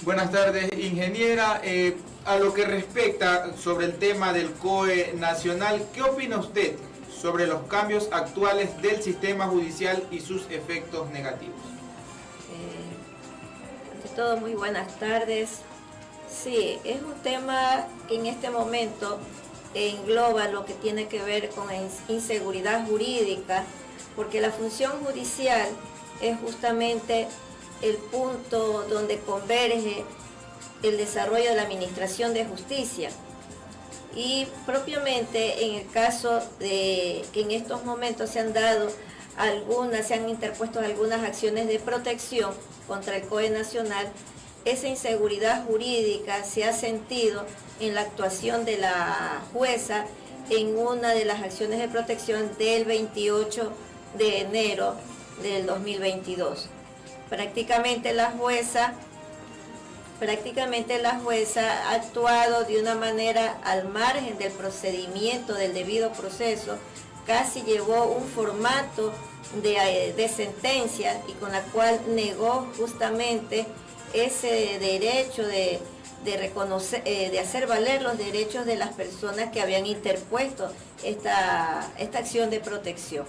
Buenas tardes, ingeniera. A lo que respecta sobre el tema del COE nacional, ¿qué opina usted sobre los cambios actuales del sistema judicial y sus efectos negativos? Ante todo, muy buenas tardes. Sí, es un tema que en este momento engloba lo que tiene que ver con inseguridad jurídica, porque la función judicial es justamente el punto donde converge el desarrollo de la administración de justicia. Y propiamente en el caso de que en estos momentos se han interpuesto algunas acciones de protección contra el COE nacional, esa inseguridad jurídica se ha sentido en la actuación de la jueza en una de las acciones de protección del 28 de enero del 2022. Prácticamente la jueza ha actuado de una manera al margen del procedimiento, del debido proceso, casi llevó un formato de sentencia y con la cual negó justamente ese derecho de reconocer, de hacer valer los derechos de las personas que habían interpuesto esta acción de protección.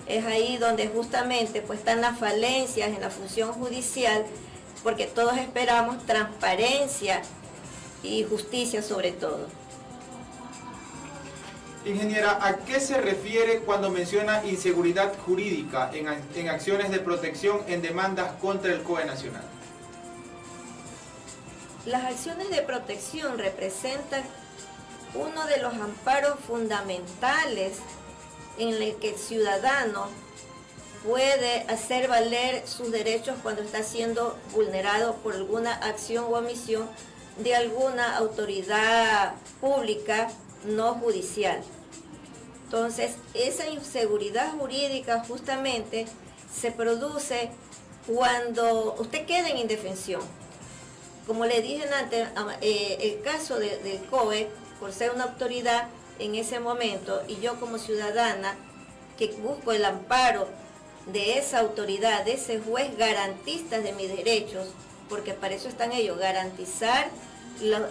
Es ahí donde justamente pues están las falencias en la función judicial, porque todos esperamos transparencia y justicia sobre todo. Ingeniera, ¿a qué se refiere cuando menciona inseguridad jurídica en acciones de protección en demandas contra el COE nacional? Las acciones de protección representan uno de los amparos fundamentales en el que el ciudadano puede hacer valer sus derechos cuando está siendo vulnerado por alguna acción o omisión de alguna autoridad pública no judicial. Entonces, esa inseguridad jurídica justamente se produce cuando usted queda en indefensión. Como le dije antes, el caso del COE, por ser una autoridad en ese momento, y yo como ciudadana que busco el amparo de esa autoridad, de ese juez garantista de mis derechos, porque para eso están ellos, garantizar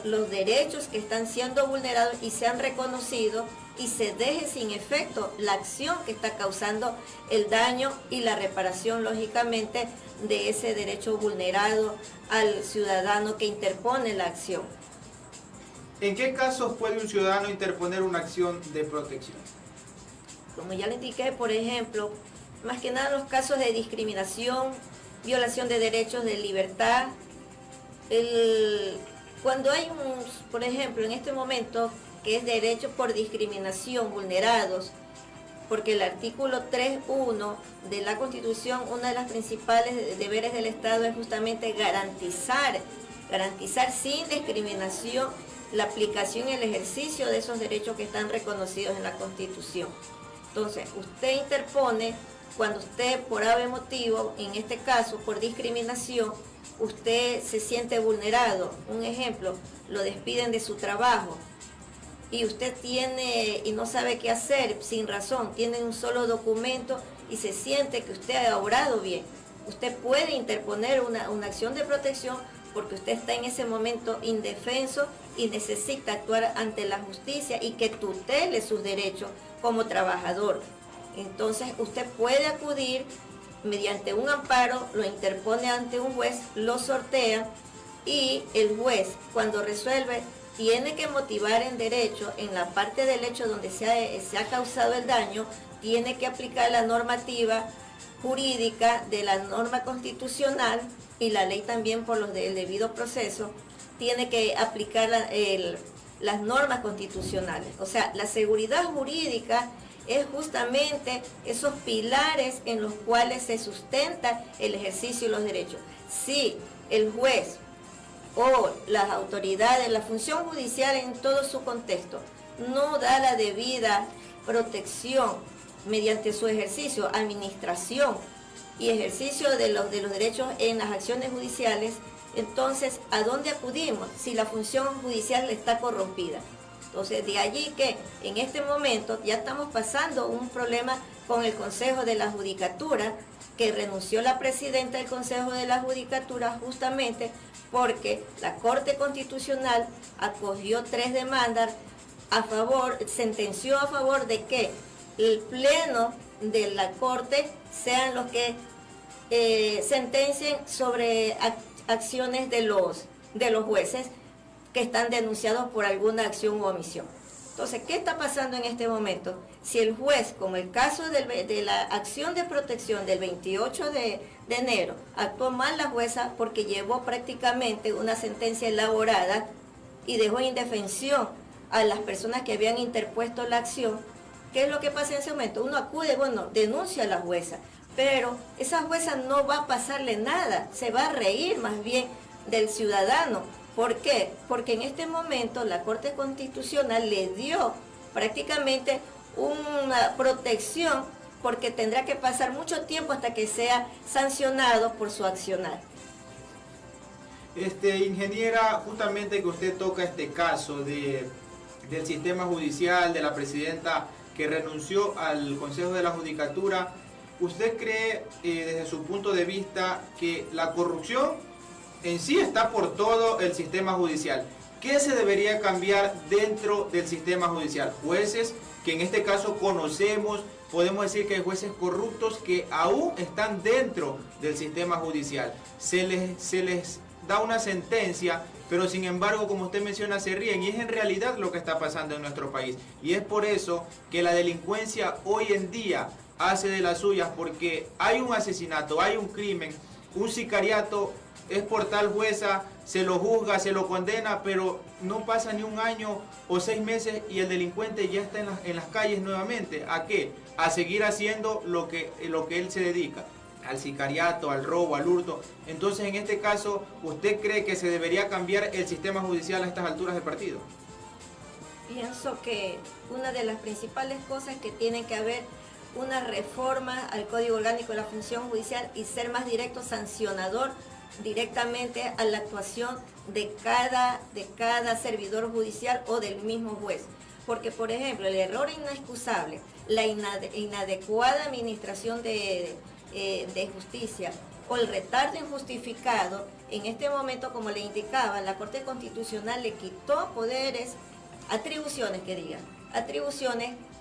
los derechos que están siendo vulnerados y sean reconocidos y se deje sin efecto la acción que está causando el daño y la reparación, lógicamente, de ese derecho vulnerado al ciudadano que interpone la acción. ¿En qué casos puede un ciudadano interponer una acción de protección? Como ya le indiqué, por ejemplo, más que nada los casos de discriminación, violación de derechos de libertad. Cuando hay por ejemplo, en este momento, que es derecho por discriminación vulnerados, porque el artículo 3.1 de la Constitución, una de las principales deberes del Estado es justamente garantizar sin discriminación la aplicación y el ejercicio de esos derechos que están reconocidos en la Constitución. Entonces, usted interpone cuando usted, por ave motivo, en este caso por discriminación, usted se siente vulnerado. Un ejemplo, lo despiden de su trabajo y usted no sabe qué hacer sin razón, tiene un solo documento y se siente que usted ha obrado bien. Usted puede interponer una acción de protección porque usted está en ese momento indefenso y necesita actuar ante la justicia y que tutele sus derechos como trabajador. Entonces usted puede acudir mediante un amparo, lo interpone ante un juez, lo sortea y el juez, cuando resuelve, tiene que motivar en derecho, en la parte del hecho donde se ha causado el daño, tiene que aplicar la normativa jurídica de la norma constitucional y la ley también por los del debido proceso, tiene que aplicar las normas constitucionales. O sea, la seguridad jurídica es justamente esos pilares en los cuales se sustenta el ejercicio de los derechos. Si el juez o las autoridades, la función judicial en todo su contexto, no da la debida protección mediante su ejercicio, administración y ejercicio de los derechos en las acciones judiciales, entonces, ¿a dónde acudimos si la función judicial está corrompida? Entonces, de allí que en este momento ya estamos pasando un problema con el Consejo de la Judicatura, que renunció la presidenta del Consejo de la Judicatura justamente porque la Corte Constitucional acogió 3 demandas a favor, sentenció a favor de que el pleno de la Corte sean los que sentencien sobre acciones de los jueces que están denunciados por alguna acción u omisión. Entonces, ¿qué está pasando en este momento? Si el juez, como el caso de la acción de protección del 28 de enero, actuó mal la jueza porque llevó prácticamente una sentencia elaborada y dejó en indefensión a las personas que habían interpuesto la acción, ¿qué es lo que pasa en ese momento? Uno acude, bueno, denuncia a la jueza, pero esa jueza no va a pasarle nada, se va a reír más bien del ciudadano. ¿Por qué? Porque en este momento la Corte Constitucional le dio prácticamente una protección porque tendrá que pasar mucho tiempo hasta que sea sancionado por su accionar. Ingeniera, justamente que usted toca este caso del sistema judicial, de la presidenta que renunció al Consejo de la Judicatura, ¿usted cree desde su punto de vista que la corrupción en sí está por todo el sistema judicial? ¿Qué se debería cambiar dentro del sistema judicial? Jueces que en este caso conocemos, podemos decir que hay jueces corruptos que aún están dentro del sistema judicial. Se les da una sentencia, pero sin embargo, como usted menciona, se ríen, y es en realidad lo que está pasando en nuestro país. Y es por eso que la delincuencia hoy en día hace de las suyas, porque hay un asesinato, hay un crimen, un sicariato, es por tal jueza, se lo juzga, se lo condena, pero no pasa ni un año o 6 meses y el delincuente ya está en las calles nuevamente. ¿A qué? A seguir haciendo lo que él se dedica, al sicariato, al robo, al hurto. Entonces, en este caso, ¿usted cree que se debería cambiar el sistema judicial a estas alturas del partido? Pienso que una de las principales cosas que tiene que haber una reforma al Código Orgánico de la Función Judicial y ser más directo sancionador directamente a la actuación de cada servidor judicial o del mismo juez. Porque, por ejemplo, el error inexcusable, la inadecuada administración de justicia o el retardo injustificado, en este momento, como le indicaba, la Corte Constitucional le quitó poderes, atribuciones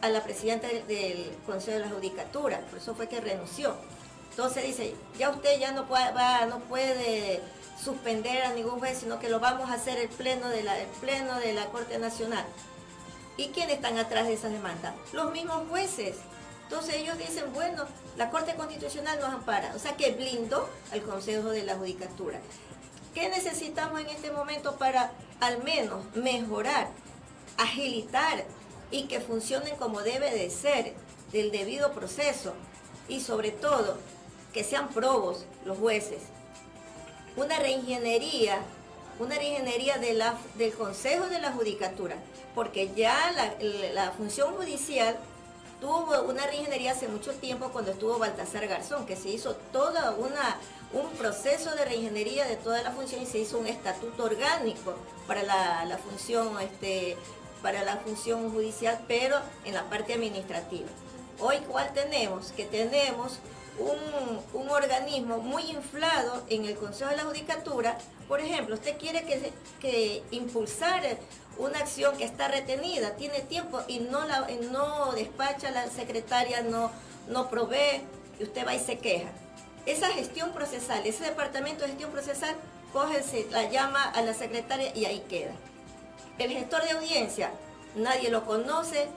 a la presidenta del Consejo de la Judicatura, por eso fue que renunció. Entonces dice, ya usted ya no puede suspender a ningún juez, sino que lo vamos a hacer el pleno de la Corte Nacional. ¿Y quiénes están atrás de esas demandas? Los mismos jueces. Entonces ellos dicen, bueno, la Corte Constitucional nos ampara, o sea que blindó al Consejo de la Judicatura. ¿Qué necesitamos en este momento para al menos mejorar, agilitar y que funcionen como debe de ser, del debido proceso? Y sobre todo, que sean probos los jueces. Una reingeniería del Consejo de la Judicatura, porque ya la función judicial tuvo una reingeniería hace mucho tiempo cuando estuvo Baltasar Garzón, que se hizo todo un proceso de reingeniería de toda la función y se hizo un estatuto orgánico para la función judicial, pero en la parte administrativa. Hoy, ¿cuál tenemos? Que tenemos un organismo muy inflado en el Consejo de la Judicatura. Por ejemplo, usted quiere que impulsar una acción que está retenida, tiene tiempo y no despacha la secretaria, no provee, y usted va y se queja. Esa gestión procesal, ese departamento de gestión procesal, la llama a la secretaria y ahí queda. El gestor de audiencia, nadie lo conoce,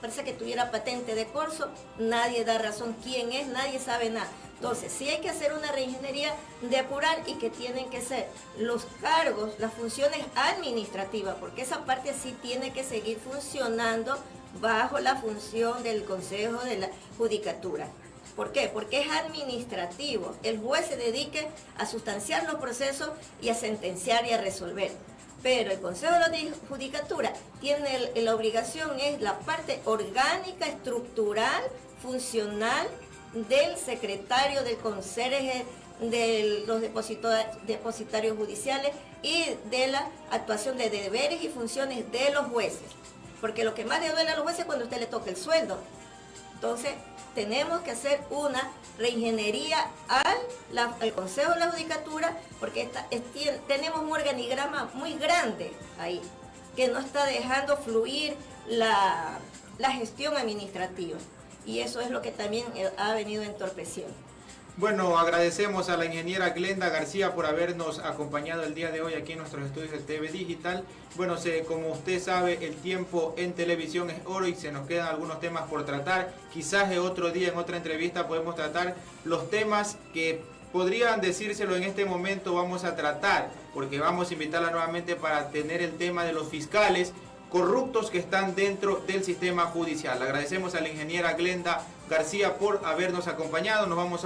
parece que tuviera patente de corso, nadie da razón quién es, nadie sabe nada. Entonces, sí hay que hacer una reingeniería, depurar, y que tienen que ser los cargos, las funciones administrativas, porque esa parte sí tiene que seguir funcionando bajo la función del Consejo de la Judicatura. ¿Por qué? Porque es administrativo. El juez se dedique a sustanciar los procesos y a sentenciar y a resolver. Pero el Consejo de la Judicatura tiene la obligación, es la parte orgánica, estructural, funcional del secretario, del conserje, de los depositarios judiciales y de la actuación de deberes y funciones de los jueces. Porque lo que más le duele a los jueces es cuando usted le toca el sueldo. Entonces, tenemos que hacer una reingeniería al Consejo de la Judicatura, porque tenemos un organigrama muy grande ahí, que no está dejando fluir la gestión administrativa. Y eso es lo que también ha venido entorpeciendo. Bueno, agradecemos a la ingeniera Glenda García por habernos acompañado el día de hoy aquí en nuestros estudios de TV Digital. Bueno, como usted sabe, el tiempo en televisión es oro y se nos quedan algunos temas por tratar. Quizás otro día, en otra entrevista, podemos tratar los temas que podrían decírselo en este momento vamos a tratar, porque vamos a invitarla nuevamente para tener el tema de los fiscales corruptos que están dentro del sistema judicial. Le agradecemos a la ingeniera Glenda García por habernos acompañado. Nos vamos a